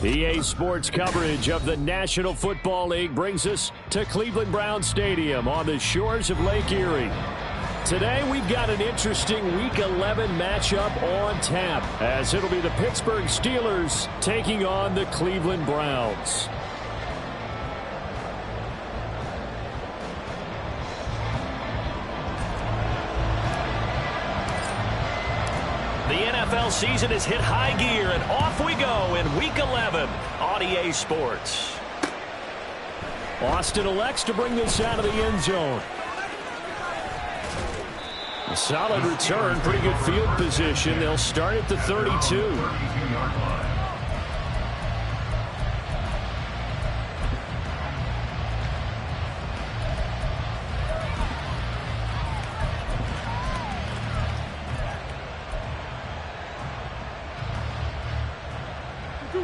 EA Sports coverage of the National Football League brings us to Cleveland Browns Stadium on the shores of Lake Erie. Today we've got an interesting Week 11 matchup on tap, as it'll be the Pittsburgh Steelers taking on the Cleveland Browns. The NFL season has hit high gear, and off we go in Week 11 on EA Sports. Austin elects to bring this out of the end zone. A solid return, pretty good field position. They'll start at the 32.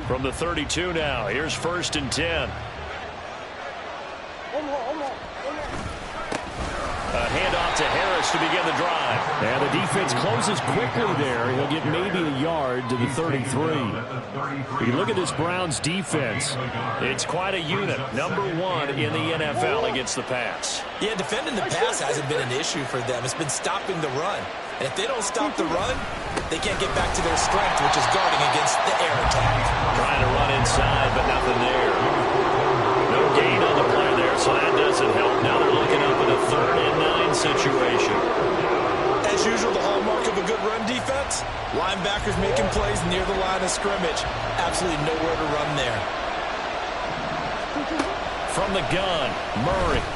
From the 32 now, here's 1st and 10. A handoff to Harris to begin the drive. And the defense closes quickly there. He'll get maybe a yard to the 33. You look at this Browns defense. It's quite a unit. Number 1 in the NFL against the pass. Yeah, defending the pass hasn't been an issue for them. It's been stopping the run. And if they don't stop the run, they can't get back to their strength, which is guarding against the air attack. Trying to run inside, but nothing there. No gain on the play there, so that doesn't help. Now they're looking up in a 3rd and 9 situation. As usual, the hallmark of a good run defense, linebackers making plays near the line of scrimmage. Absolutely nowhere to run there. From the gun, Murray.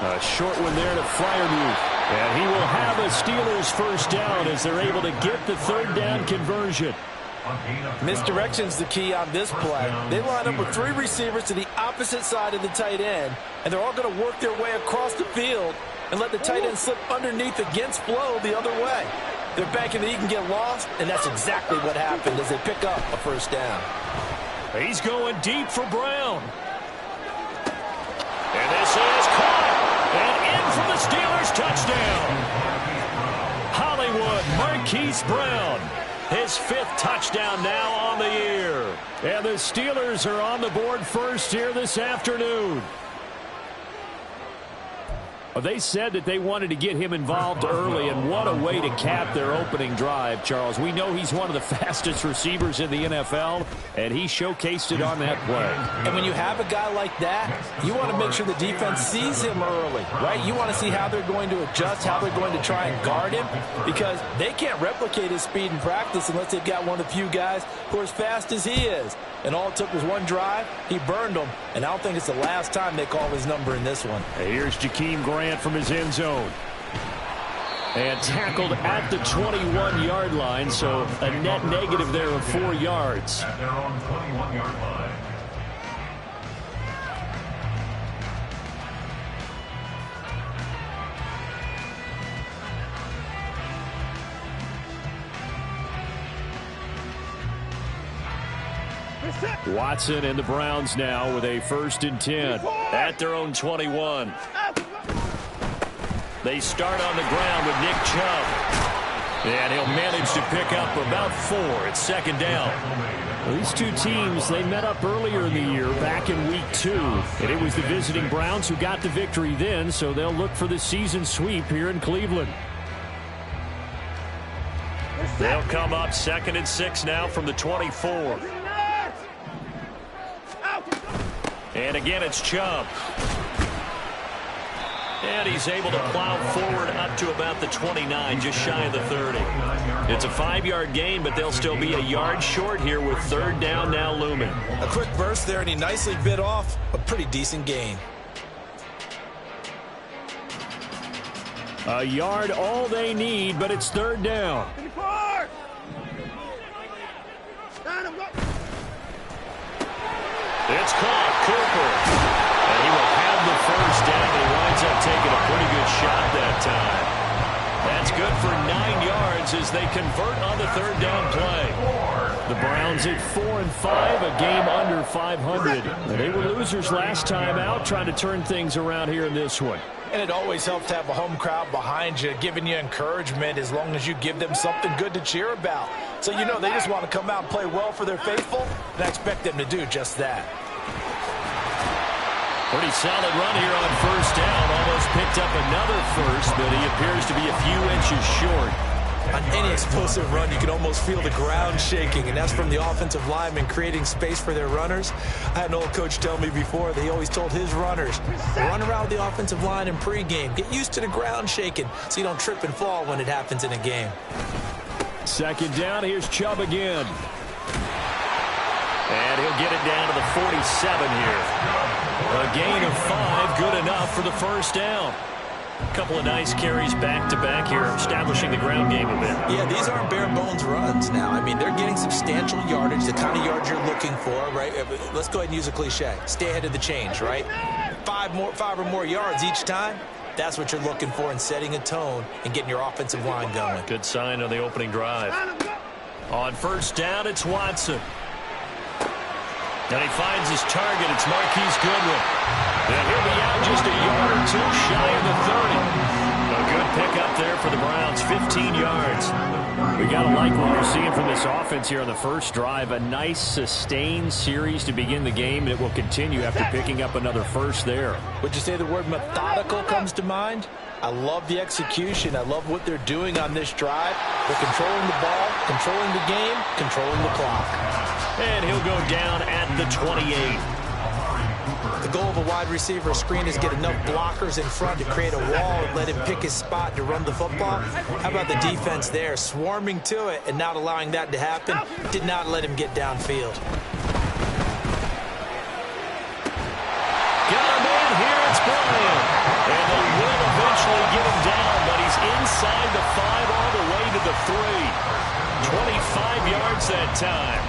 A short one there to Freiermuth. And he will have a Steelers first down as they're able to get the 3rd down conversion. Misdirection's the key on this play. They line up with 3 receivers to the opposite side of the tight end, and they're all going to work their way across the field and let the tight end slip underneath against flow the other way. They're banking that he can get lost, and that's exactly what happened as they pick up a first down. He's going deep for Brown. And this is caught. And in for the Steelers touchdown. Hollywood Marquise Brown. His 5th touchdown now on the year. And the Steelers are on the board first here this afternoon. They said that they wanted to get him involved early, and what a way to cap their opening drive, Charles. We know he's one of the fastest receivers in the NFL, and he showcased it on that play. And when you have a guy like that, you want to make sure the defense sees him early, right? You want to see how they're going to adjust, how they're going to try and guard him, because they can't replicate his speed in practice unless they've got one of the few guys who are as fast as he is. And all it took was one drive. He burned them, and I don't think it's the last time they call his number in this one. Here's Jakeem Grant from his end zone. And tackled at the 21-yard line, so a net negative there of 4 yards. At their own 21-yard line. Watson and the Browns now with a 1st and 10 at their own 21. They start on the ground with Nick Chubb. And he'll manage to pick up about 4. It's 2nd down. Well, these two teams, they met up earlier in the year back in Week 2. And it was the visiting Browns who got the victory then, so they'll look for the season sweep here in Cleveland. They'll come up 2nd and 6 now from the 24. And again, it's Chubb. And he's able to plow forward up to about the 29, just shy of the 30. It's a 5-yard gain, but they'll still be a yard short here with 3rd down now looming. A quick burst there, and he nicely bit off a pretty decent gain. A yard all they need, but it's 3rd down. It's caught. Cooper. And he will have the first down. He winds up taking a pretty good shot that time. That's good for 9 yards as they convert on the 3rd down play. The Browns at 4-5, a game under 500. They were losers last time out, trying to turn things around here in this one. And it always helps to have a home crowd behind you, giving you encouragement as long as you give them something good to cheer about. So you know they just want to come out and play well for their faithful, and I expect them to do just that. Pretty solid run here on first down. Almost picked up another first, but he appears to be a few inches short. On any explosive run, you can almost feel the ground shaking, and that's from the offensive linemen creating space for their runners. I had an old coach tell me before, they always told his runners, run around the offensive line in pregame. Get used to the ground shaking so you don't trip and fall when it happens in a game. Second down, here's Chubb again. And he'll get it down to the 47 here. A gain of 5, good enough for the first down. A couple of nice carries back-to-back here, establishing the ground game a bit. Yeah, these aren't bare-bones runs now. I mean, they're getting substantial yardage, the kind of yards you're looking for, right? Let's go ahead and use a cliche. Stay ahead of the change, right? 5 or more yards each time. That's what you're looking for in setting a tone and getting your offensive line going. Good sign on the opening drive. On first down, it's Watson. And he finds his target. It's Marquise Goodwin. And he'll be out just a yard or two shy of the 30. A good pickup there for the Browns, 15 yards. We got to like what we're seeing from this offense here on the first drive. A nice, sustained series to begin the game, and it will continue after picking up another first there. Would you say the word methodical comes to mind? I love the execution. I love what they're doing on this drive. They're controlling the ball, controlling the game, controlling the clock. And he'll go down at the 28. The goal of a wide receiver screen is get enough blockers in front to create a wall and let him pick his spot to run the football. How about the defense there, swarming to it and not allowing that to happen? Did not let him get downfield. Got him in, here it's Bryant. And they will eventually get him down, but he's inside the 5 all the way to the 3. 25 yards that time.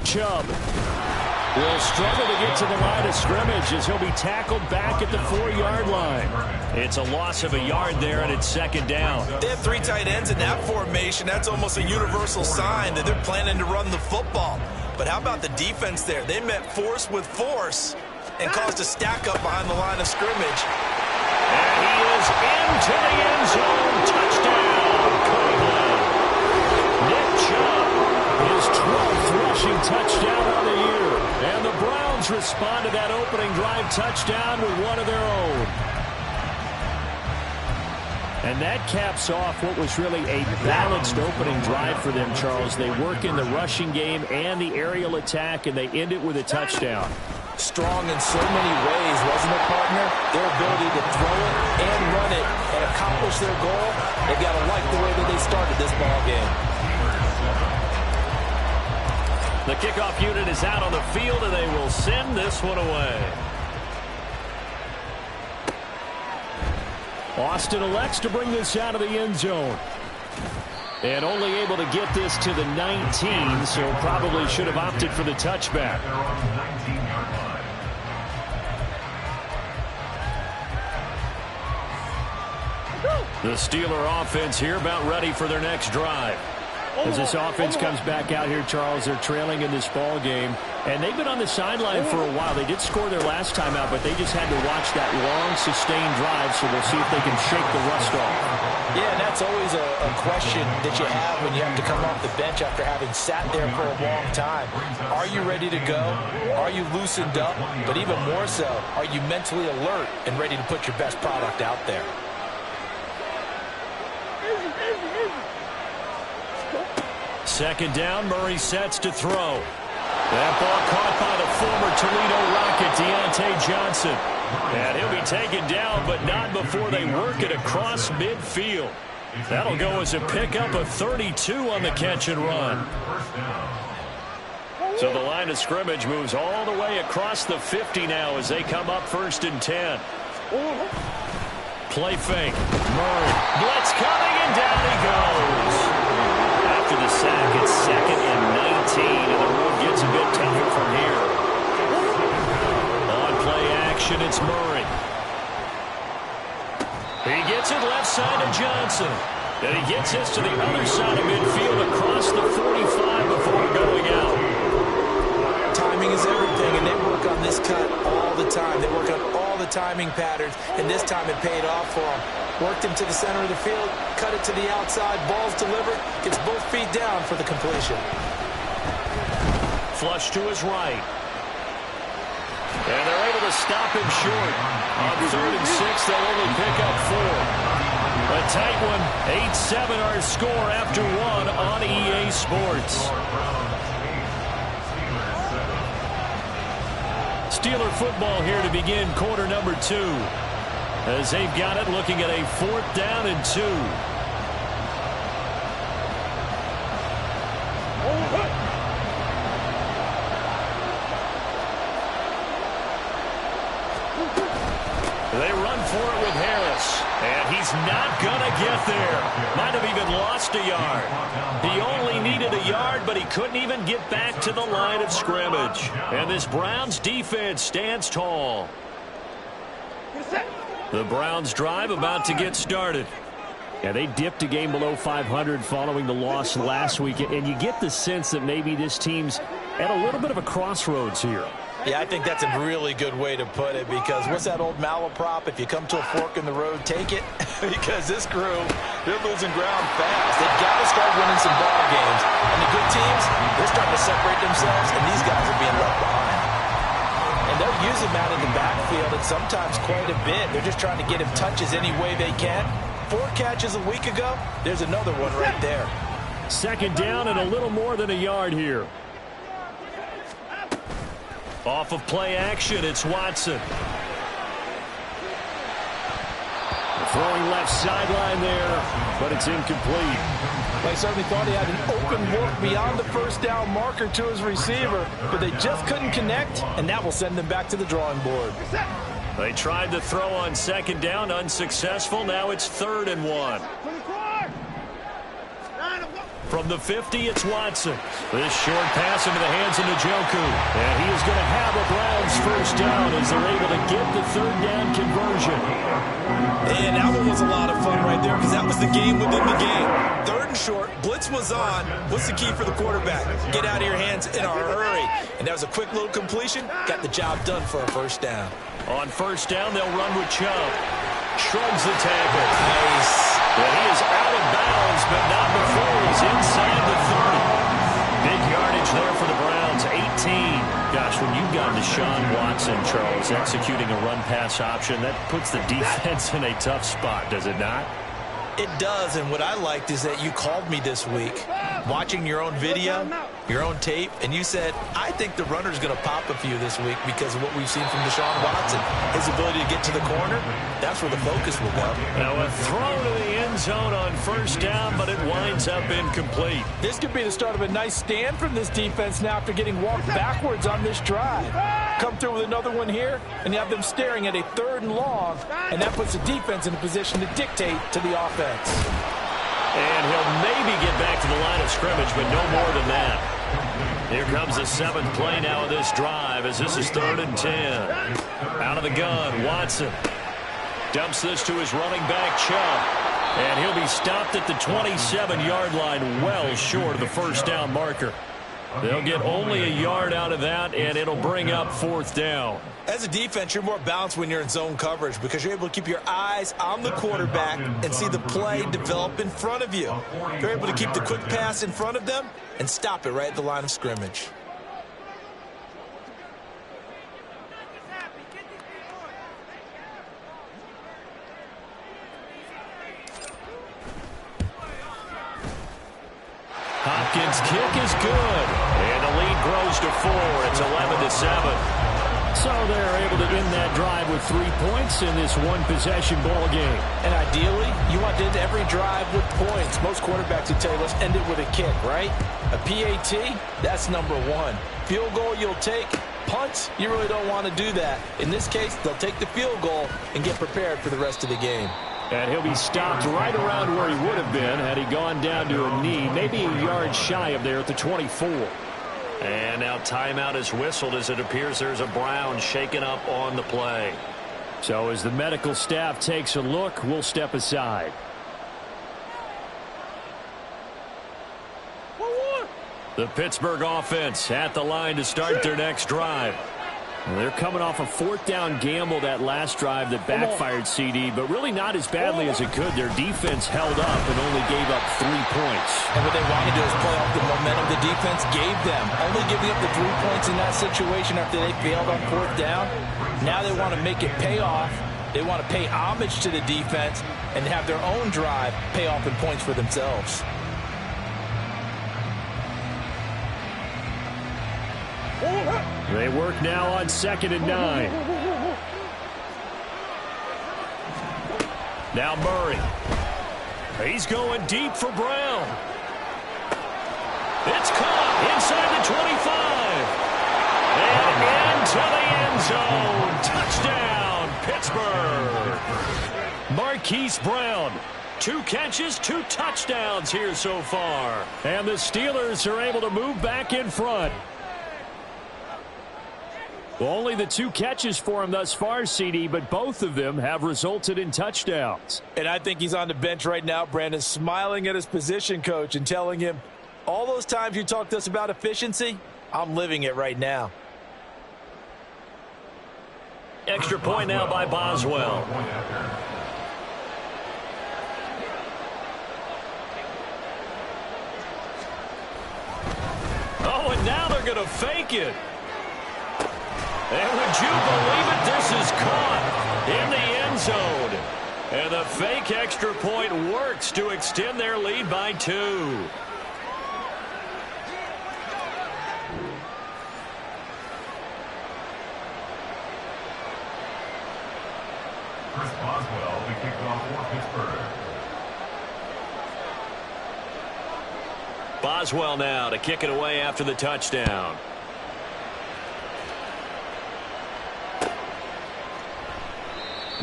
Chubb will struggle to get to the line of scrimmage as he'll be tackled back at the 4-yard line. It's a loss of a yard there, and it's second down. They have 3 tight ends in that formation. That's almost a universal sign that they're planning to run the football. But how about the defense there? They met force with force and caused a stack up behind the line of scrimmage. And he is into the end zone. Touchdown, Cleveland. Nick Chubb, his 12th rushing touchdown on the year. And the Browns respond to that opening drive touchdown with one of their own. And that caps off what was really a balanced opening drive for them, Charles. They work in the rushing game and the aerial attack, and they end it with a touchdown. Strong in so many ways, wasn't it, partner? Their ability to throw it and run it and accomplish their goal. They've got to like the way that they started this ball game. The kickoff unit is out on the field, and they will send this one away. Austin elects to bring this out of the end zone. And only able to get this to the 19, so probably should have opted for the touchback. The Steeler offense here about ready for their next drive. As this offense comes back out here, Charles, they're trailing in this ball game. And they've been on the sideline for a while. They did score their last time out, but they just had to watch that long, sustained drive, so we'll see if they can shake the rust off. Yeah, and that's always a question that you have when you have to come off the bench after having sat there for a long time. Are you ready to go? Are you loosened up? But even more so, are you mentally alert and ready to put your best product out there? Second down, Murray sets to throw. That ball caught by the former Toledo Rocket, Deontay Johnson. And he'll be taken down, but not before they work it across midfield. That'll go as a pickup of 32 on the catch and run. So the line of scrimmage moves all the way across the 50 now as they come up 1st and 10. Play fake. Murray. Blitz coming, and down he goes. After the sack, it's 2nd and 19, and the road gets a bit tougher from here. On play action, it's Murray. He gets it left side to Johnson. And he gets this to the other side of midfield across the 45 before going out. Timing is everything, and they work on this cut all the time. They work on all the timing patterns, and this time it paid off for them. Worked him to the center of the field, cut it to the outside, ball's delivered, gets both feet down for the completion. Flush to his right. And they're able to stop him short. On 3rd and 6, they'll only pick up 4. A tight one, 8-7 our score after 1 on EA Sports. Steeler football here to begin quarter number 2. As they've got it, looking at a 4th down and 2. They run for it with Harris. And he's not going to get there. Might have even lost a yard. He only needed a yard, but he couldn't even get back to the line of scrimmage. And this Browns defense stands tall. The Browns drive about to get started. Yeah, they dipped a game below 500 following the loss last week. And you get the sense that maybe this team's at a little bit of a crossroads here. Yeah, I think that's a really good way to put it, because what's that old malaprop? If you come to a fork in the road, take it. Because this crew, they're losing ground fast. They've got to start winning some ball games. And the good teams, they're starting to separate themselves, and these guys are being left behind. And they'll use him out in the backfield, and sometimes quite a bit. They're just trying to get him touches any way they can. 4 catches a week ago, there's another one right there. 2nd down and a little more than a yard here. Off of play action, it's Watson. Throwing left sideline there, but it's incomplete. They certainly thought he had an open look beyond the 1st down marker to his receiver, but they just couldn't connect, and that will send them back to the drawing board. They tried to throw on 2nd down, unsuccessful. Now it's 3rd and 1. From the 50, it's Watson. This short pass into the hands of Njoku. And he is going to have a Browns 1st down as they're able to get the 3rd down conversion. And that one was a lot of fun right there, because that was the game within the game. 3rd and short, blitz was on. What's the key for the quarterback? Get out of your hands in a hurry. And that was a quick little completion. Got the job done for a 1st down. On 1st down, they'll run with Chubb. Shrugs the tackle. Nice. Well, he is out of bounds, but not before he's inside the 30. Big yardage there for the Browns, 18. Gosh, when you've got Deshaun Watson, Charles, executing a run-pass option, that puts the defense in a tough spot, does it not? It does, and what I liked is that you called me this week, watching your own video, your own tape, and you said, I think the runner's going to pop a few this week because of what we've seen from Deshaun Watson. His ability to get to the corner, that's where the focus will go. Now a throw to the end zone on 1st down, but it winds up incomplete. This could be the start of a nice stand from this defense now after getting walked backwards on this drive. Come through with another one here, and you have them staring at a 3rd and long, and that puts the defense in a position to dictate to the offense. And he'll maybe get back to the line of scrimmage, but no more than that. Here comes the 7th play now of this drive as this is 3rd and 10. Out of the gun, Watson dumps this to his running back, Chubb. And he'll be stopped at the 27-yard line, well short of the 1st down marker. They'll get only a yard out of that, and it'll bring up 4th down. As a defense, you're more balanced when you're in zone coverage because you're able to keep your eyes on the quarterback and see the play develop in front of you. You're able to keep the quick pass in front of them and stop it right at the line of scrimmage. Hopkins' kick is good, and the lead grows to 4. It's 11-7. So they're able to end that drive with 3 points in this one-possession ball game. And ideally, you want to end every drive with points. Most quarterbacks would tell you, let's end it with a kick, right? A PAT, that's number 1. Field goal, you'll take. Punts, you really don't want to do that. In this case, they'll take the field goal and get prepared for the rest of the game. And he'll be stopped right around where he would have been had he gone down to a knee, maybe a yard shy of there at the 24. And now timeout is whistled as it appears there's a Brown shaken up on the play. So as the medical staff takes a look, we'll step aside. The Pittsburgh offense at the line to start their next drive. Well, they're coming off a fourth down gamble that last drive that backfired, CD, but really not as badly as it could. Their defense held up and only gave up 3 points. And what they want to do is play off the momentum the defense gave them. Only giving up the 3 points in that situation after they failed on fourth down. Now they want to make it pay off. They want to pay homage to the defense and have their own drive pay off in points for themselves. They work now on 2nd and 9. Now Murray. He's going deep for Brown. It's caught inside the 25. And into the end zone. Touchdown, Pittsburgh. Marquise Brown. 2 catches, 2 touchdowns here so far. And the Steelers are able to move back in front. Well, only the 2 catches for him thus far, CD, but both of them have resulted in touchdowns. And I think he's on the bench right now, Brandon, smiling at his position coach and telling him, all those times you talked to us about efficiency, I'm living it right now. Extra point now by Boswell. Oh, and now they're going to fake it. And would you believe it? This is caught in the end zone. And the fake extra point works to extend their lead by 2. Chris Boswell, the kickoff for Pittsburgh. Boswell now to kick it away after the touchdown.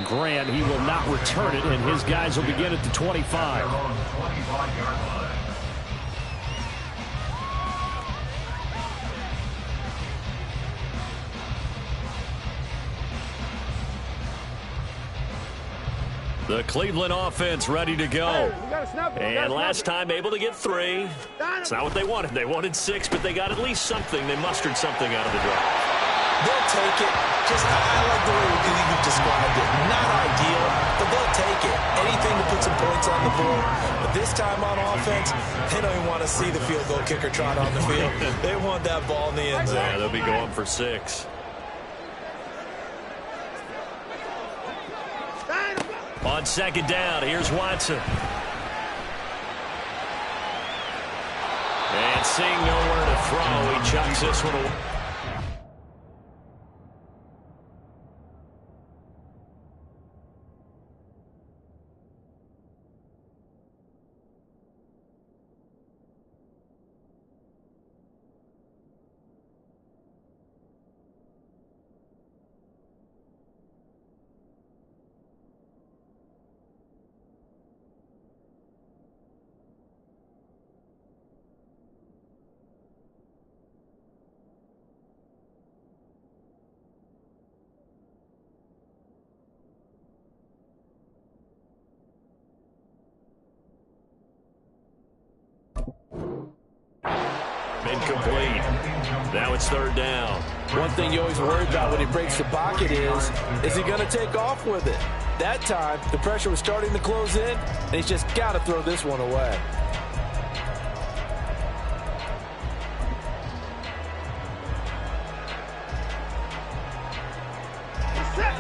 Grant, he will not return it, and his guys will begin at the 25. The Cleveland offense ready to go. And last time able to get 3. It's not what they wanted. They wanted 6, but they got at least something. They mustered something out of the drive. They'll take it. Just, I like the way you described it. Not ideal, but they'll take it. Anything to put some points on the board. But this time on offense, they don't even want to see the field goal kicker trot on the field. They want that ball in the end zone. Yeah, they'll be going for 6. On 2nd down, here's Watson. And seeing nowhere to throw, he chucks this one away. Incomplete. Now it's 3rd down. One thing you always worry about when he breaks the pocket is he going to take off with it? That time, the pressure was starting to close in, and he's just got to throw this one away.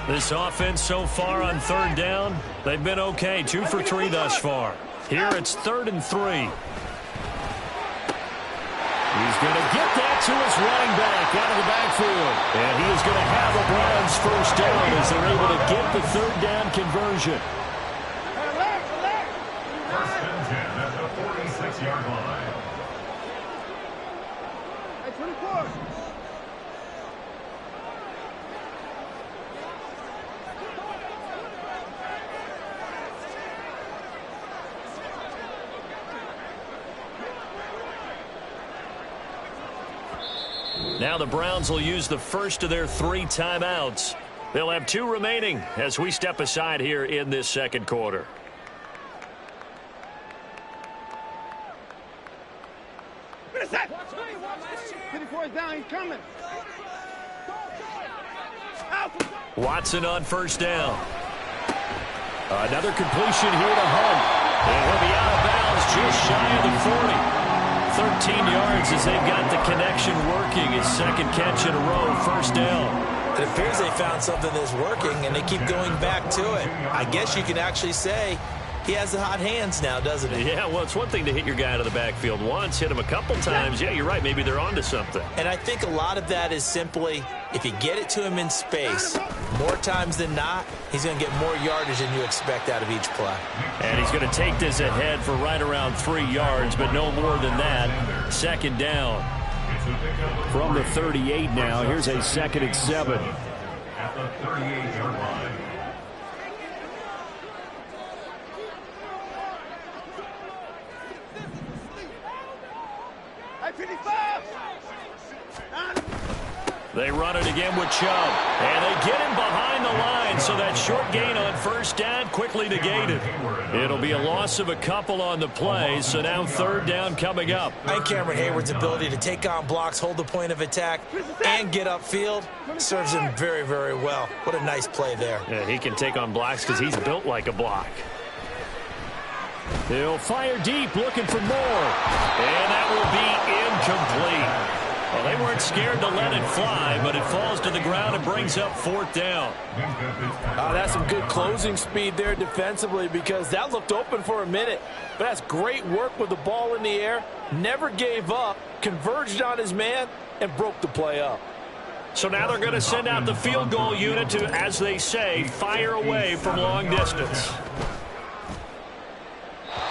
This offense so far on 3rd down, they've been okay. 2 for 3 thus far. Here it's 3rd and 3. He's going to get that to his running back out of the backfield. And he is going to have the Browns first down as they're able to get the 3rd down conversion. First and 10 at the 46-yard line. Hey, 24. Now the Browns will use the first of their 3 timeouts. They'll have 2 remaining as we step aside here in this second quarter. Down, he's coming. Watson on first down. Another completion here to Hunt. And he'll be out of bounds just shy of the 40. 13 yards as they've got the connection working. His second catch in a row, first down. It appears they found something that's working, and they keep going back to it. I guess you can actually say he has the hot hands now, doesn't he? Yeah, well, it's one thing to hit your guy out of the backfield once, hit him a couple times. Yeah, you're right. Maybe they're onto something. And I think a lot of that is simply if you get it to him in space, more times than not, he's going to get more yardage than you expect out of each play. And he's going to take this ahead for right around 3 yards, but no more than that. Second down. From the 38 now, here's a 2nd and 7. At the 38-yard line. They run it again with Chubb. And they get him behind the line, so that short gain on first down quickly negated. It'll be a loss of a couple on the play, so now 3rd down coming up. I think Cameron Hayward's ability to take on blocks, hold the point of attack, and get upfield serves him very, very well. What a nice play there. Yeah, he can take on blocks because he's built like a block. He'll fire deep, looking for more. And that will be incomplete. Well, they weren't scared to let it fly, but it falls to the ground and brings up 4th down. That's some good closing speed there defensively, because that looked open for a minute. But that's great work with the ball in the air. Never gave up, converged on his man, and broke the play up. So now they're going to send out the field goal unit to, as they say, fire away from long distance.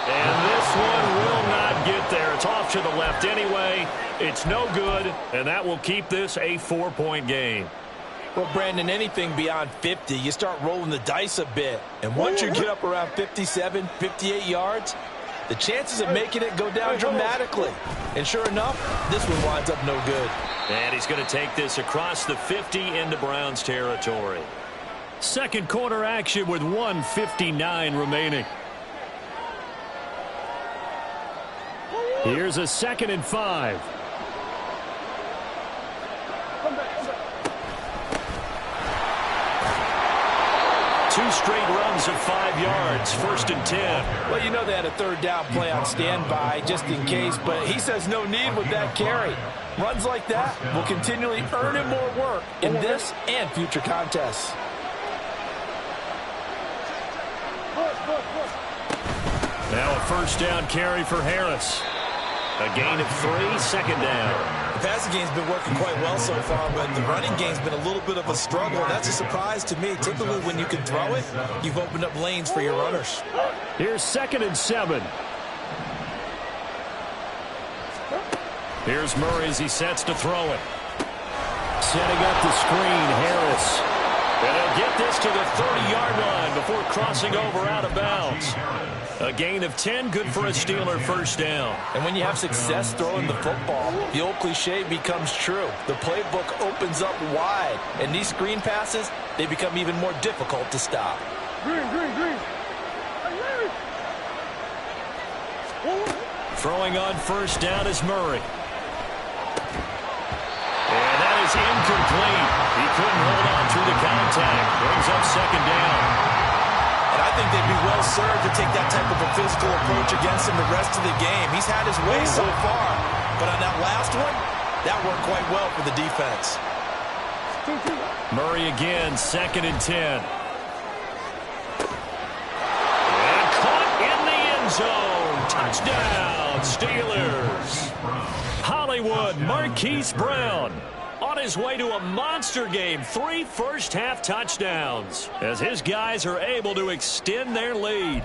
And this one will not get there. It's off to the left anyway. It's no good, and that will keep this a 4-point game. Well, Brandon, anything beyond 50, you start rolling the dice a bit. And once you get up around 57, 58 yards, the chances of making it go down dramatically. And sure enough, this one winds up no good. And he's going to take this across the 50 into Browns territory. Second quarter action with 1:59 remaining. Here's a 2nd and 5. Two straight runs of 5 yards, 1st and 10. Well, you know they had a 3rd down play on standby just in case, but he says no need with that carry. Runs like that will continually earn him more work in this and future contests. Now a 1st down carry for Harris. A gain of 3, 2nd down. The passing game's been working quite well so far, but the running game's been a little bit of a struggle. That's a surprise to me. Typically, when you can throw it, you've opened up lanes for your runners. Here's 2nd and 7. Here's Murray as he sets to throw it. Setting up the screen, Harris. And he'll get this to the 30-yard line before crossing over out of bounds. A gain of 10, good for a Steeler 1st down. And when you have success throwing the football, the old cliche becomes true. The playbook opens up wide, and these screen passes, they become even more difficult to stop. Throwing on 1st down is Murray. And that is incomplete. He couldn't hold on through the contact. Brings up 2nd down. And I think they'd be well served to take that type of a physical approach against him the rest of the game. He's had his way so far, but on that last one, that worked quite well for the defense. Murray again, 2nd and 10. And caught in the end zone. Touchdown, Steelers. Hollywood, Marquise Brown on his way to a monster game. 3 first-half touchdowns as his guys are able to extend their lead.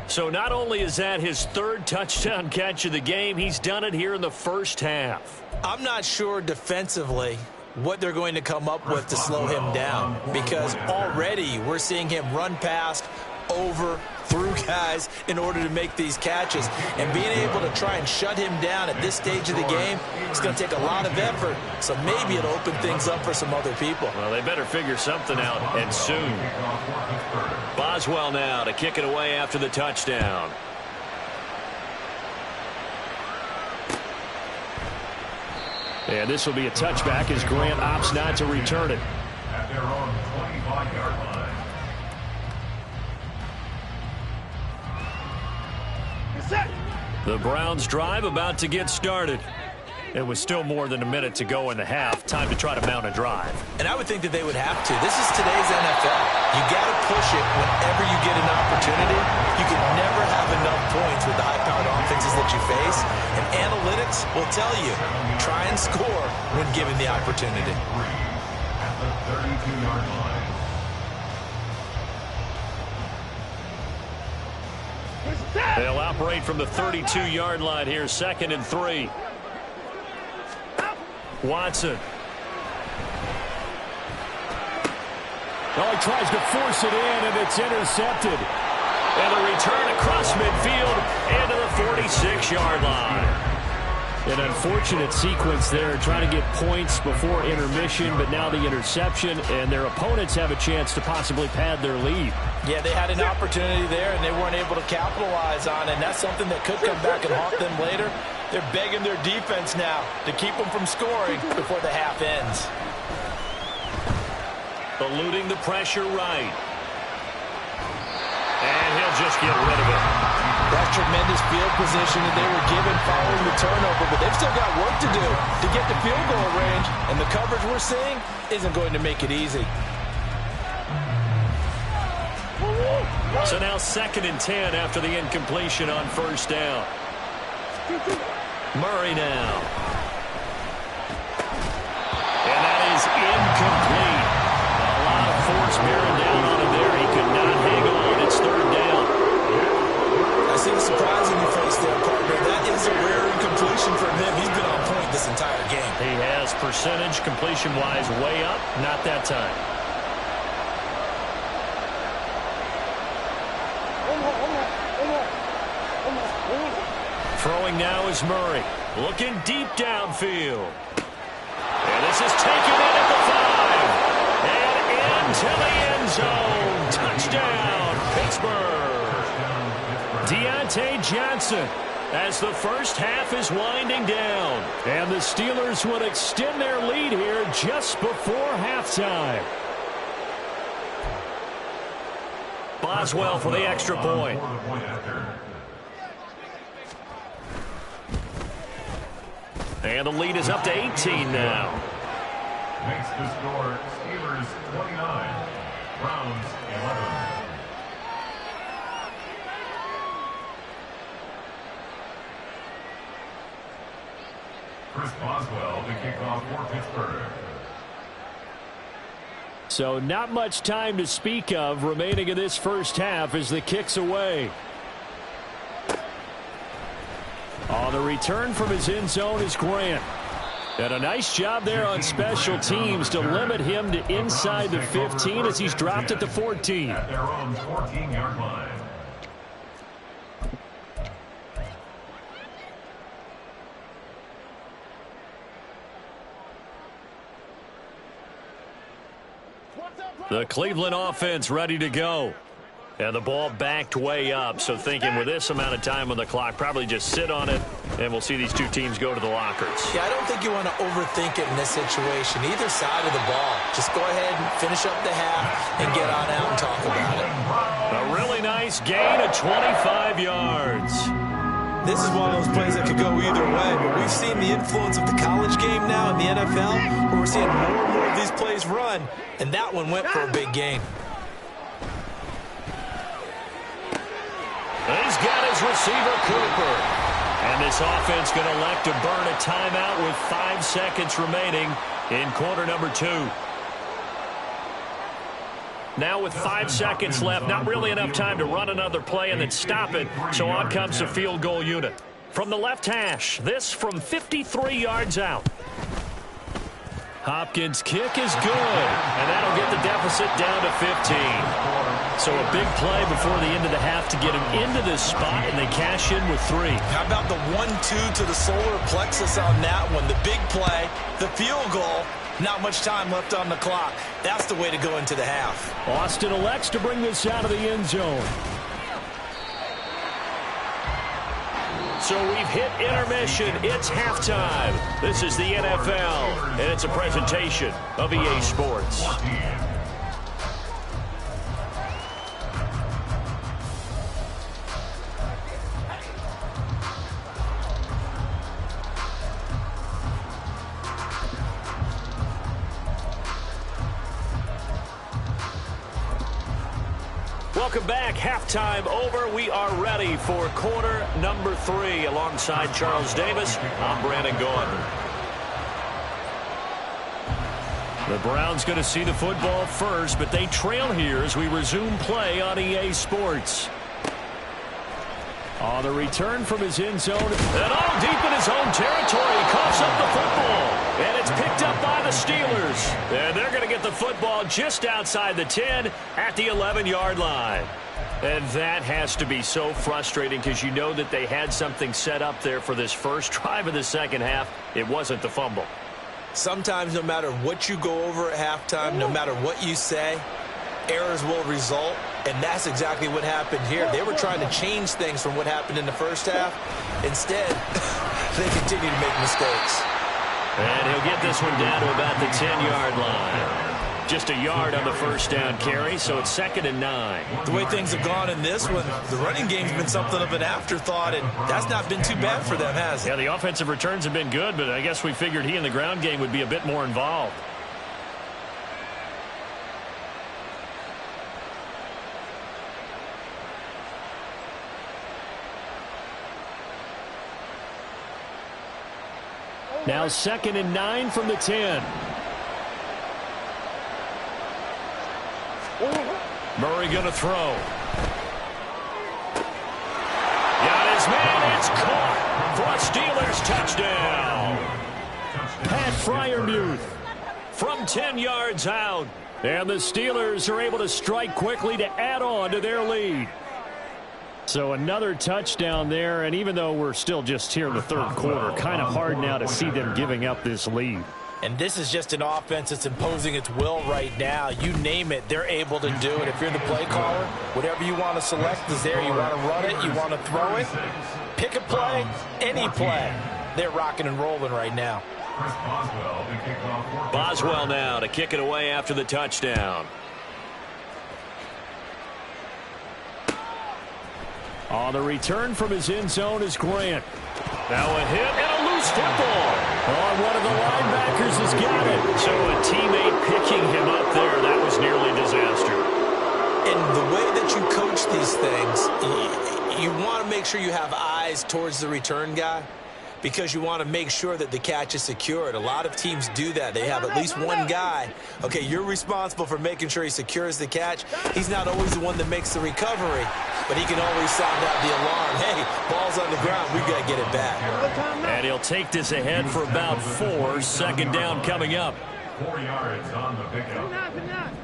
So not only is that his 3rd touchdown catch of the game, he's done it here in the first half. I'm not sure defensively what they're going to come up with to slow him down, because already we're seeing him run past over through guys in order to make these catches. And being able to try and shut him down at this stage of the game, it's going to take a lot of effort. So maybe it'll open things up for some other people. Well, they better figure something out, and soon. Boswell now to kick it away after the touchdown. And this will be a touchback as Grant opts not to return it. At their own 25-yard line. The Browns drive about to get started. It was still more than a minute to go in the half. Time to try to mount a drive. And I would think that they would have to. This is today's NFL. You got to push it whenever you get an opportunity. You can never have enough points with the high-powered offenses that you face. And analytics will tell you, try and score when given the opportunity. At the 32-yard line. They'll operate from the 32-yard line here, 2nd and 3. Watson. Well, he tries to force it in, and it's intercepted. And a return across midfield into the 46-yard line. An unfortunate sequence there, trying to get points before intermission, but now the interception, and their opponents have a chance to possibly pad their lead. Yeah, they had an opportunity there, and they weren't able to capitalize on it, and that's something that could come back and haunt them later. They're begging their defense now to keep them from scoring before the half ends. Eluding the pressure right. And he'll just get rid of it. That's tremendous field position that they were given following the turnover, but they've still got work to do to get to field goal range, and the coverage we're seeing isn't going to make it easy. So now 2nd and 10 after the incompletion on 1st down. Murray now. And that is incomplete. A lot of force bearing down on him there. He could not hang on. It's 3rd down. I see the surprise in your face there, partner. That is a rare incompletion from him. He's been on point this entire game. He has percentage completion-wise way up. Not that time. Throwing now is Murray. Looking deep downfield. And this is taken in at the 5. And into the end zone. Touchdown, Pittsburgh. Deontay Johnson as the first half is winding down. And the Steelers would extend their lead here just before halftime. Boswell for the extra point. And the lead is up to 18 now. Makes the score Steelers 29, Browns 11. Chris Boswell to kick off for Pittsburgh. So not much time to speak of remaining in this first half as the kick's away. On the return from his end zone is Grant. And a nice job there on special teams to limit him to inside the 15 as he's dropped at the 14. At their own 14-yard line. The Cleveland offense ready to go. And the ball backed way up, so thinking with this amount of time on the clock, probably just sit on it, and we'll see these two teams go to the lockers. Yeah, I don't think you want to overthink it in this situation. Either side of the ball. Just go ahead and finish up the half and get on out and talk about it. A really nice gain of 25 yards. This is one of those plays that could go either way, but we've seen the influence of the college game now in the NFL, where we're seeing more and more of these plays run, and that one went for a big gain. He's got his receiver, Cooper. And this offense going to elect to burn a timeout with 5 seconds remaining in quarter number 2. Now with 5 seconds left, not really enough time to run another play and then stop it. So on comes the field goal unit. From the left hash, this from 53 yards out. Hopkins' kick is good, and that'll get the deficit down to 15. So a big play before the end of the half to get him into this spot, and they cash in with 3. How about the 1-2 to the solar plexus on that one? The big play, the field goal, not much time left on the clock. That's the way to go into the half. Austin elects to bring this out of the end zone. So we've hit intermission. It's halftime. This is the NFL, and it's a presentation of EA Sports. Welcome back. Halftime over. We are ready for quarter number 3. Alongside Charles Davis, I'm Brandon Gordon. The Browns going to see the football first, but they trail here as we resume play on EA Sports. On the return from his end zone, and all deep in his own territory, coughs up the football, and it's picked up by the Steelers. And they're going to get the football just outside the 10 at the 11-yard line. And that has to be so frustrating because you know that they had something set up there for this first drive of the second half. It wasn't the fumble. Sometimes no matter what you go over at halftime, no matter what you say, errors will result, and that's exactly what happened here. They were trying to change things from what happened in the first half. Instead, they continue to make mistakes. And he'll get this one down to about the 10-yard line. Just a yard on the first down carry, so it's 2nd and 9. The way things have gone in this one, the running game's been something of an afterthought, and that's not been too bad for them, has it? Yeah, the offensive returns have been good, but I guess we figured he in the ground game would be a bit more involved. Now 2nd and 9 from the 10. Murray going to throw. Got his man. It's caught for a Steelers touchdown. Pat Freiermuth from 10 yards out. And the Steelers are able to strike quickly to add on to their lead. So another touchdown there, and even though we're still just here in the third quarter, kind of hard now to see them giving up this lead. And this is just an offense that's imposing its will right now. You name it, they're able to do it. If you're the play caller, whatever you want to select is there. You want to run it, you want to throw it, pick a play, any play. They're rocking and rolling right now. Boswell now to kick it away after the touchdown. On the return from his end zone is Grant. Now a hit and a loose football. Oh, one of the linebackers has got it. So a teammate picking him up there. That was nearly disaster. And the way that you coach these things, you want to make sure you have eyes towards the return guy, because you want to make sure that the catch is secured. A lot of teams do that. They have at least one guy. Okay, you're responsible for making sure he secures the catch. He's not always the one that makes the recovery, but he can always sound out the alarm. Hey, ball's on the ground. We got to get it back. And he'll take this ahead for about 4. 2nd down coming up. 4 yards on the pickup.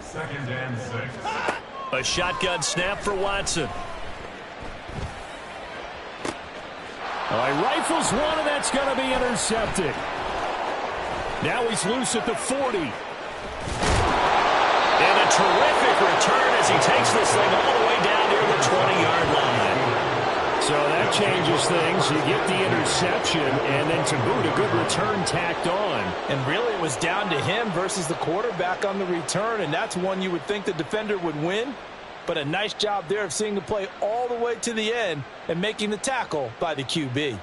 2nd and 6. A shotgun snap for Watson. He rifles one, and that's going to be intercepted. Now he's loose at the 40. And a terrific return as he takes this thing all the way down near the 20-yard line. So that changes things. You get the interception, and then to boot, a good return tacked on. And really, it was down to him versus the quarterback on the return, and that's one you would think the defender would win. But a nice job there of seeing the play all the way to the end and making the tackle by the QB.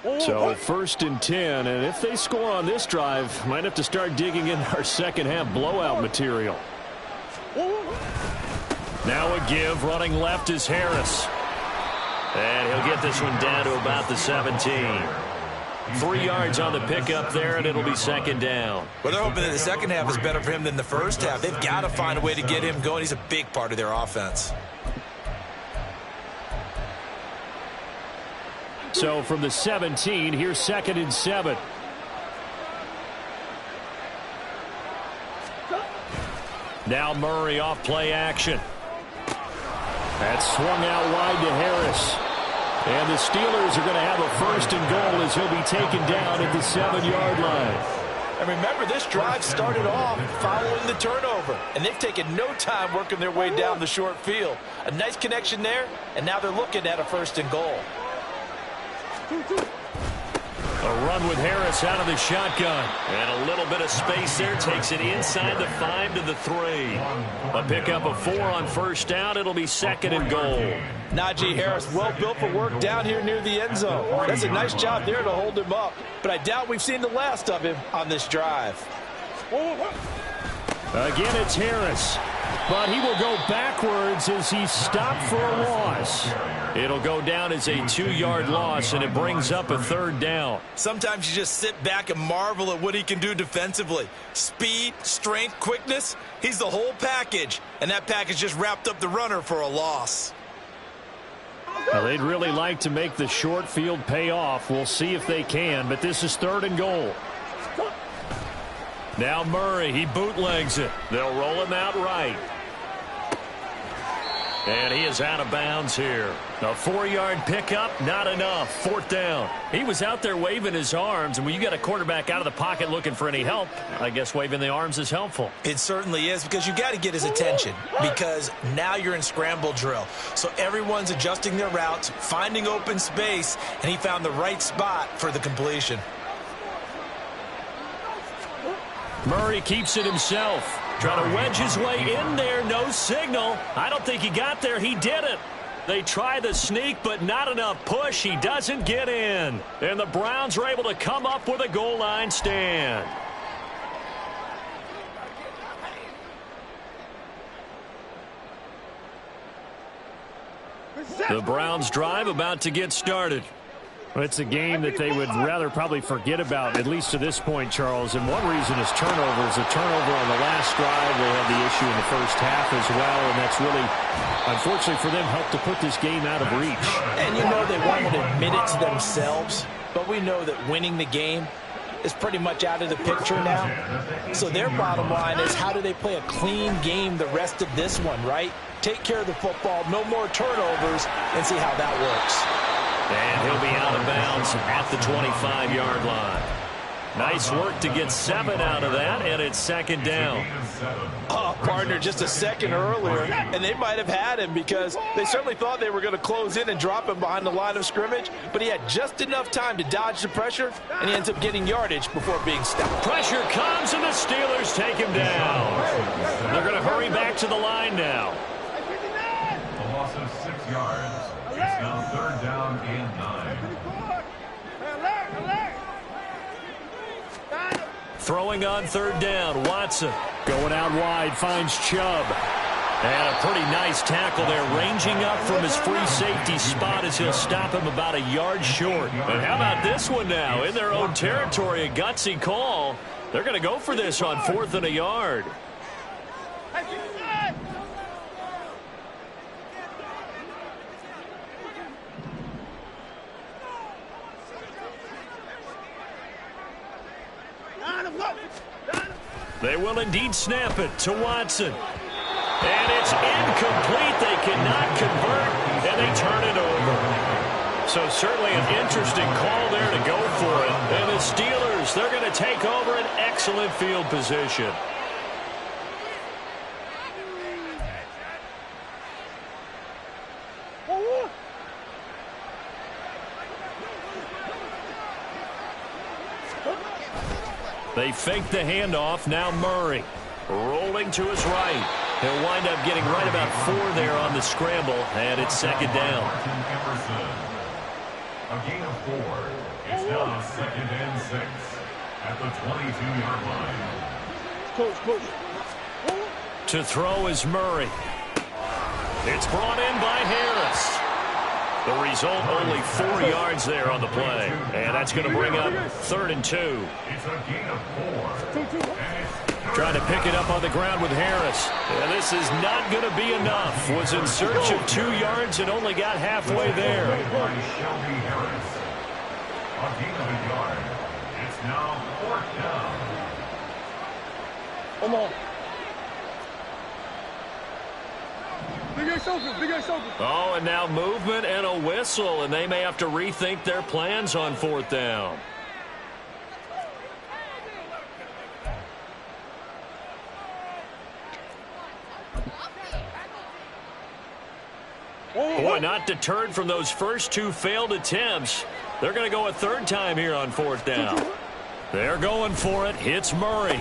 So 1st and 10, and if they score on this drive, might have to start digging in our second half blowout material. Now a give, running left is Harris. And he'll get this one down to about the 17. 3 yards on the pickup there, and it'll be 2nd down. Well, they're hoping that the second half is better for him than the first half. They've got to find a way to get him going. He's a big part of their offense. So from the 17, here's 2nd and 7. Now Murray off play action. That's swung out wide to Harris. And the Steelers are going to have a first and goal as he'll be taken down at the 7-yard line. And remember, this drive started off following the turnover, and they've taken no time working their way down the short field. A nice connection there, and now they're looking at a first and goal. A run with Harris out of the shotgun. And a little bit of space there. Takes it inside the 5 to the 3. A pickup of 4 on first down. It'll be second and goal. Najee Harris, well built for work down here near the end zone. That's a nice job there to hold him up. But I doubt we've seen the last of him on this drive. Again, it's Harris. But he will go backwards as he's stopped for a loss. It'll go down as a 2-yard loss, and it brings up a third down. Sometimes you just sit back and marvel at what he can do defensively. Speed, strength, quickness. He's the whole package. And that package just wrapped up the runner for a loss. Well, they'd really like to make the short field pay off. We'll see if they can, but this is third and goal. Now Murray, he bootlegs it. They'll roll him out right. And he is out of bounds here. A 4-yard pickup, not enough. Fourth down. He was out there waving his arms, and when you got a quarterback out of the pocket looking for any help, I guess waving the arms is helpful. It certainly is, because you got to get his attention, because now you're in scramble drill. So everyone's adjusting their routes, finding open space, and he found the right spot for the completion. Murray keeps it himself. Trying to wedge his way in there. No signal. I don't think he got there. He didn't. They try the sneak, but not enough push. He doesn't get in. And the Browns are able to come up with a goal line stand. The Browns drive about to get started. Well, it's a game that they would rather probably forget about, at least to this point, Charles. And one reason is turnovers. A turnover on the last drive. They had the issue in the first half as well, and that's really, unfortunately for them, helped to put this game out of reach. And you know they won't admit it to themselves, but we know that winning the game is pretty much out of the picture now. So their bottom line is, how do they play a clean game the rest of this one, right? Take care of the football, no more turnovers, and see how that works. And he'll be out of bounds at the 25-yard line. Nice work to get 7 out of that, and it's second down. Partner, just a second earlier, and they might have had him because they certainly thought they were going to close in and drop him behind the line of scrimmage, but he had just enough time to dodge the pressure, and he ends up getting yardage before being stopped. Pressure comes, and the Steelers take him down. They're going to hurry back to the line now. A loss of 6 yards. It's now third down and 9. Throwing on third down, Watson. Going out wide, finds Chubb. And a pretty nice tackle there, ranging up from his free safety spot as he'll stop him about a yard short. And how about this one now? In their own territory, a gutsy call. They're going to go for this on 4th and a yard. They will indeed snap it to Watson. And it's incomplete. They cannot convert, and they turn it over. So certainly an interesting call there to go for it. And the Steelers, they're going to take over an excellent field position. They fake the handoff. Now Murray rolling to his right. He'll wind up getting right about 4 there on the scramble, and it's second down. A gain of 4. It's now second and 6 at the 22-yard line. To throw is Murray. It's brought in by Harris. The result, only 4 yards there on the play. And that's going to bring up 3rd and 2. It's a gain of 4. Trying to pick it up on the ground with Harris. And this is not going to be enough. Was in search of 2 yards and only got halfway there. By Shelby Harris. A gain of a yard. It's now 4th down. Come on. Oh, and now movement and a whistle, and they may have to rethink their plans on 4th down. Boy, not deterred from those first 2 failed attempts. They're going to go a 3rd time here on 4th down. They're going for it. It's Murray.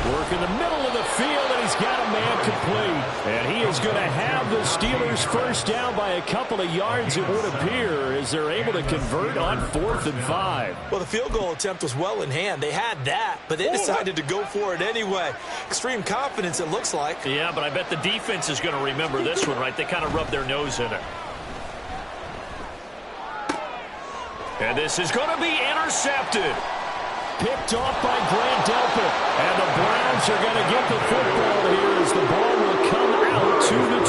Work in the middle of the field, and he's got a man complete. And he is going to have the Steelers first down by a couple of yards, it would appear, as they're able to convert on 4th and 5. Well, the field goal attempt was well in hand. They had that, but they decided to go for it anyway. Extreme confidence, it looks like. Yeah, but I bet the defense is going to remember this one, right? They kind of rubbed their nose in it. And this is going to be intercepted. Picked off by Grant Delpit. And the Browns are going to get the football here as the ball will come out to the 20.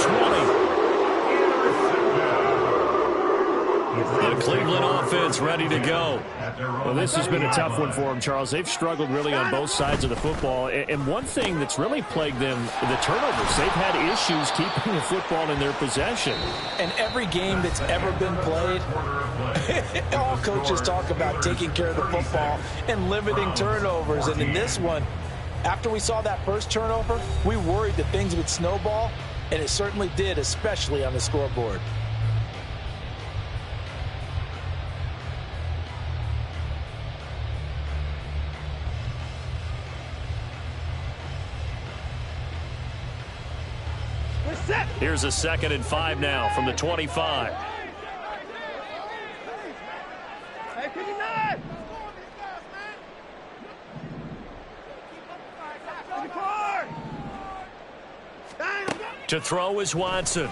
The Cleveland offense ready to go. Well, this has been a tough one for them, Charles. They've struggled really on both sides of the football. And one thing that's really plagued them, the turnovers. They've had issues keeping the football in their possession. And every game that's ever been played, all coaches talk about taking care of the football and limiting turnovers. And in this one, after we saw that first turnover, we worried that things would snowball, and it certainly did, especially on the scoreboard. Here's a 2nd and 5 now from the 25. To throw is Watson.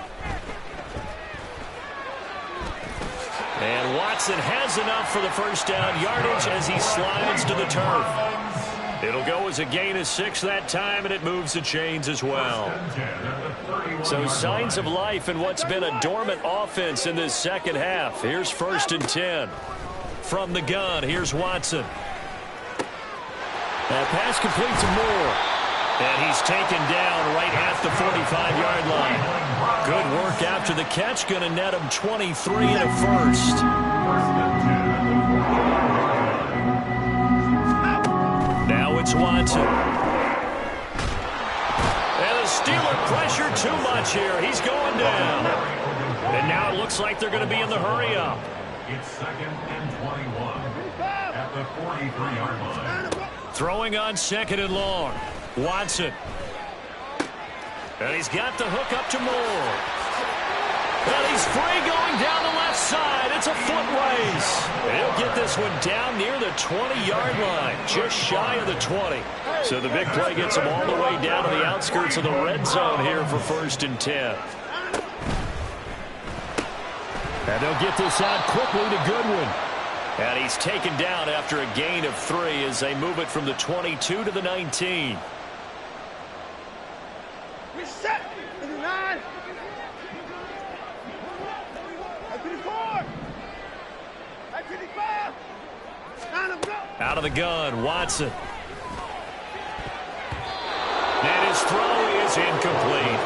And Watson has enough for the first down yardage as he slides to the turf. It'll go as a gain of 6 that time, and it moves the chains as well. So signs of life in what's been a dormant offense in this second half. Here's 1st and 10. From the gun, here's Watson. That pass complete to Moore. And he's taken down right at the 45-yard line. Good work after the catch. Going to net him 23 and a first. Now it's Watson. And the Steeler pressure too much here. He's going down. And now it looks like they're going to be in the hurry-up. It's 2nd and 21 at the 43-yard line. Throwing on 2nd and long. Watson. And he's got the hook up to Moore. And he's free going down the left side. It's a foot race. And he'll get this one down near the 20-yard line, just shy of the 20. So the big play gets him all the way down to the outskirts of the red zone here for 1st and 10. And they'll get this out quickly to Goodwin. And he's taken down after a gain of 3 as they move it from the 22 to the 19. Reset. 9. Out of the gun, Watson. And his throw is incomplete.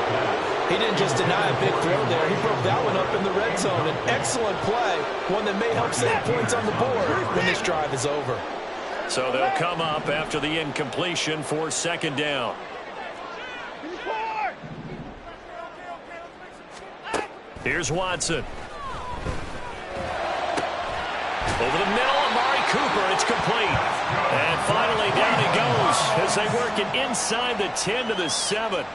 He didn't just deny a big throw there. He broke that one up in the red zone. An excellent play, one that may help save points on the board when this drive is over. So they'll come up after the incompletion for 2nd down. Here's Watson. Over the middle, Amari Cooper. It's complete. And finally down he goes as they work it inside the 10 to the 7.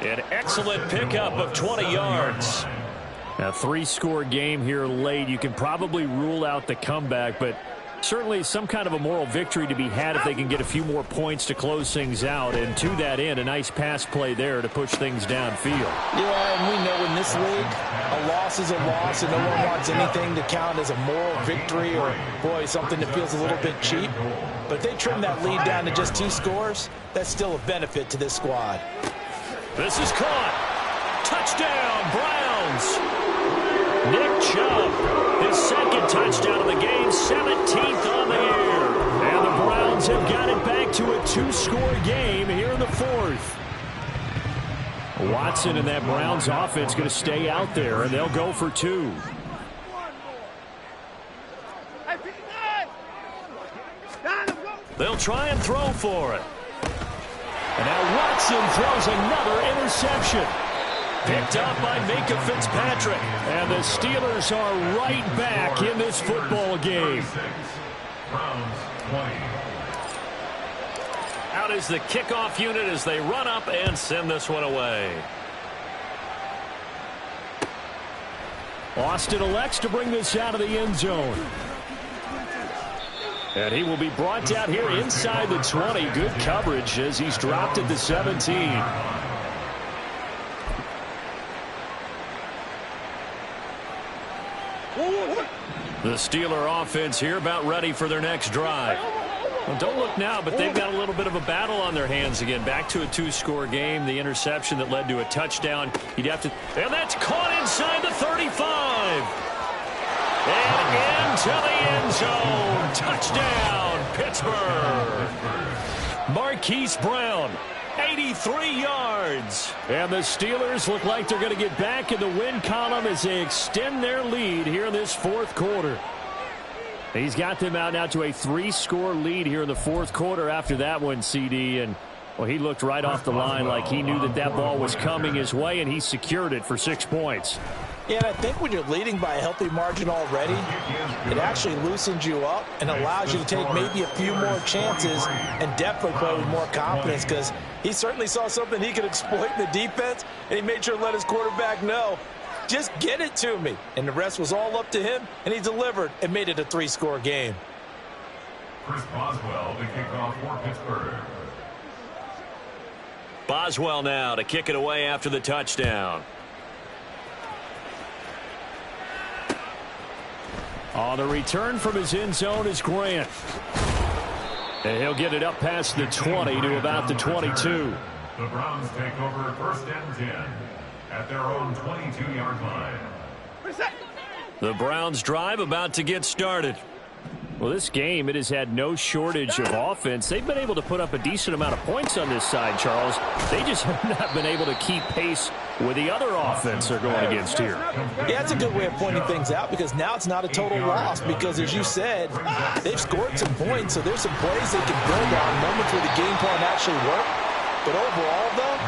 An excellent pickup of 20 yards. A 3-score game here late. You can probably rule out the comeback, but certainly some kind of a moral victory to be had if they can get a few more points to close things out. And to that end, a nice pass play there to push things downfield. Yeah, and we know in this league, a loss is a loss, and no one wants anything to count as a moral victory or, boy, something that feels a little bit cheap. But if they trim that lead down to just 2 scores, that's still a benefit to this squad. This is caught. Touchdown, Browns. Nick Chubb, his 2nd touchdown of the game, 17th on the year. And the Browns have got it back to a 2-score game here in the 4th. Watson and that Browns offense going to stay out there, and they'll go for 2. They'll try and throw for it. And now Watson throws another interception. Picked up by Minka Fitzpatrick. And the Steelers are right back in this football game. Out is the kickoff unit as they run up and send this one away. Austin elects to bring this out of the end zone. And he will be brought down here inside the 20. Good coverage as he's dropped at the 17. The Steeler offense here about ready for their next drive. Well, don't look now, but they've got a little bit of a battle on their hands again. Back to a 2-score game. The interception that led to a touchdown. You'd have to, and that's caught inside the 35. And into the end zone. Touchdown, Pittsburgh. Marquise Brown, 83 yards. And the Steelers look like they're going to get back in the win column as they extend their lead here in this fourth quarter. He's got them out now to a 3-score lead here in the fourth quarter after that one, CD. And, well, he looked right off the line like he knew that that ball was coming his way, and he secured it for 6 points. Yeah, and I think when you're leading by a healthy margin already, it actually loosens you up and allows you to take maybe a few more chances and definitely play with more confidence, because he certainly saw something he could exploit in the defense, and he made sure to let his quarterback know, just get it to me. And the rest was all up to him, and he delivered and made it a 3-score game. Chris Boswell to kick off for Pittsburgh. Boswell now to kick it away after the touchdown. On the return from his end zone is Grant. And he'll get it up past the 20 to about the 22. The Browns take over 1st and 10 at their own 22-yard line. The Browns drive about to get started. Well, this game, it has had no shortage of offense. They've been able to put up a decent amount of points on this side, Charles. They just have not been able to keep pace with the other offense they're going against here. Yeah, that's a good way of pointing things out, because now it's not a total loss, because as you said, they've scored some points, so there's some plays they can build on, moments where the game plan actually worked. But overall, though,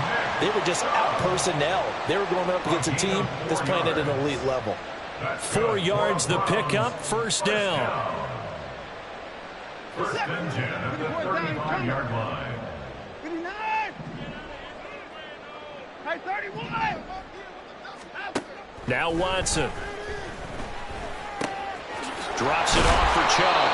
they were just out personnel. They were going up against a team that's playing at an elite level. 4 yards the pickup, 1st down. 1st and 10 at the 35-yard line. 31. Now Watson. Drops it off for Chubb.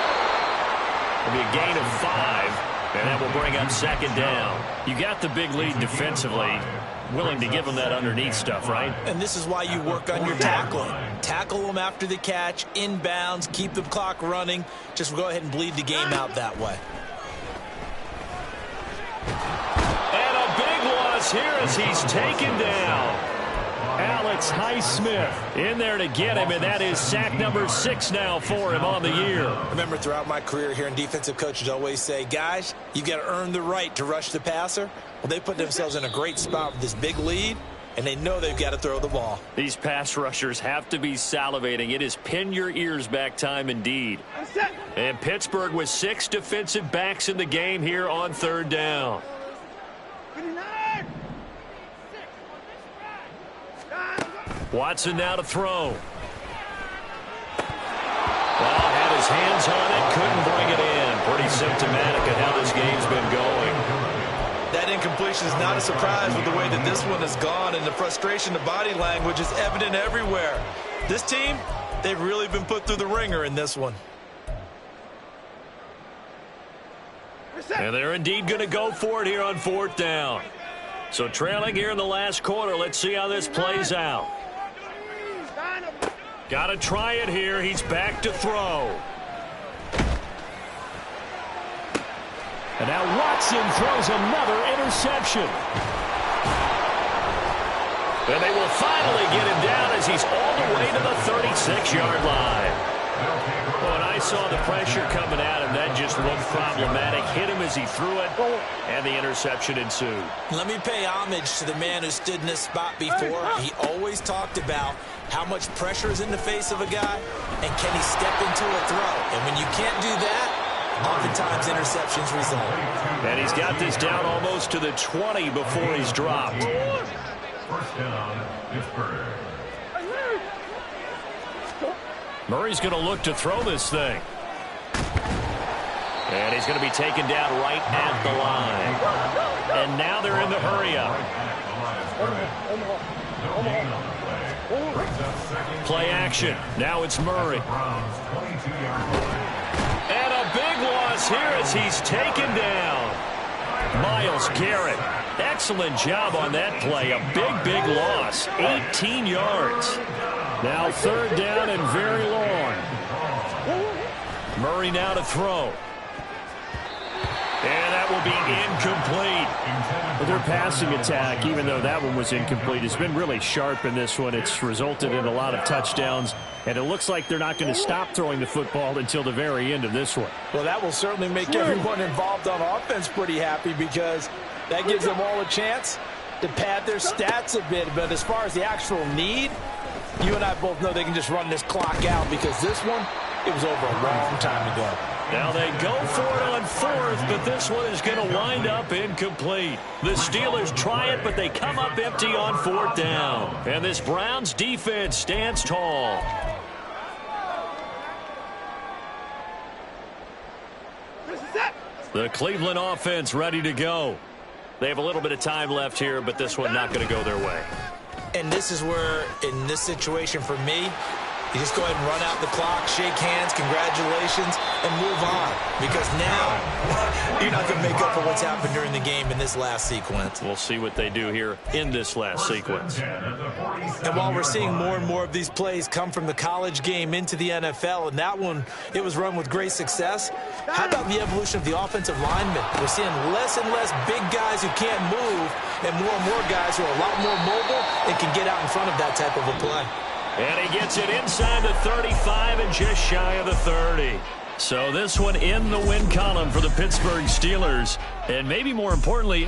It'll be a gain of 5, and that will bring up 2nd down. You got the big lead defensively. Willing to give them that underneath stuff, right? And this is why you work on your tackling. Tackle them after the catch, inbounds, keep the clock running. Just go ahead and bleed the game out that way. And a big loss here as he's taken down. Alex Highsmith in there to get him, and that is sack number 6 now for him on the year. Remember, throughout my career here in defensive coaches always say, guys, you got to earn the right to rush the passer. Well, they put themselves in a great spot with this big lead, and they know they've got to throw the ball. These pass rushers have to be salivating. It is pin your ears back time indeed. And Pittsburgh with 6 defensive backs in the game here on 3rd down. Watson now to throw. Well, had his hands on it, couldn't bring it in. Pretty symptomatic of how this game's been going. That incompletion is not a surprise with the way that this one has gone, and the frustration, the body language is evident everywhere. This team, they've really been put through the ringer in this one. And they're indeed going to go for it here on 4th down. So trailing here in the last quarter, let's see how this plays out. Got to try it here. He's back to throw. And now Watson throws another interception. And they will finally get him down as he's all the way to the 36-yard line. when I saw the pressure coming at him, that just looked problematic. Hit him as he threw it, and the interception ensued. Let me pay homage to the man who stood in this spot before. He always talked about how much pressure is in the face of a guy, and can he step into a throw. And when you can't do that, oftentimes interceptions result. And he's got this down almost to the 20 before he's dropped. First down, Pittsburgh. Murray's going to look to throw this thing. And he's going to be taken down right at the line. And now they're in the hurry-up. Play action. Now it's Murray. And a big loss here as he's taken down. Myles Garrett. Excellent job on that play. A big loss. 18 yards. Now third down and very long. Murray now to throw. And that will be incomplete. But their passing attack, even though that one was incomplete, has been really sharp in this one. It's resulted in a lot of touchdowns. And it looks like they're not going to stop throwing the football until the very end of this one. Well, that will certainly make everyone involved on offense pretty happy, because that gives them all a chance to pad their stats a bit. But as far as the actual need, you and I both know they can just run this clock out, because this one, it was over a long time ago. Now they go for it on fourth, but this one is going to wind up incomplete. The Steelers try it, but they come up empty on fourth down. And this Browns defense stands tall. The Cleveland offense ready to go. They have a little bit of time left here, but this one not going to go their way. And this is where, in this situation for me, you just go ahead and run out the clock, shake hands, congratulations, and move on. Because now you're not going to make up for what's happened during the game in this last sequence. We'll see what they do here in this last sequence. And while we're seeing more and more of these plays come from the college game into the NFL, and that one, it was run with great success, how about the evolution of the offensive linemen? We're seeing less and less big guys who can't move, and more guys who are a lot more mobile and can get out in front of that type of a play. And he gets it inside the 35 and just shy of the 30. So this one in the win column for the Pittsburgh Steelers. And maybe more importantly,